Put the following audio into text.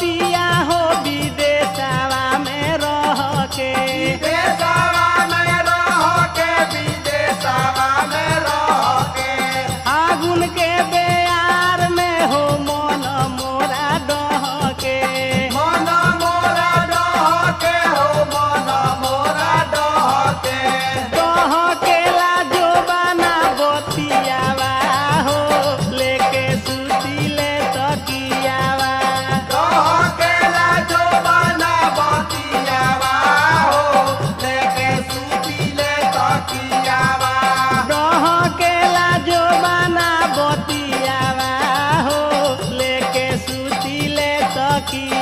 पिया हो विदेशवा में रह के विदेशवा में रह के विदेशवा में रह के आगुन के बेयार में हो मन मोरा डह के मन मोरा डह के हो मन मोरा डह के लाजो बना बतियावा हो लेके सुतीले तकियावा डह के लाजो बना बतियावा हो लेके सुतीले तकियावा डह के लाजो बना बतियावा हो लेके सुतीले तकिया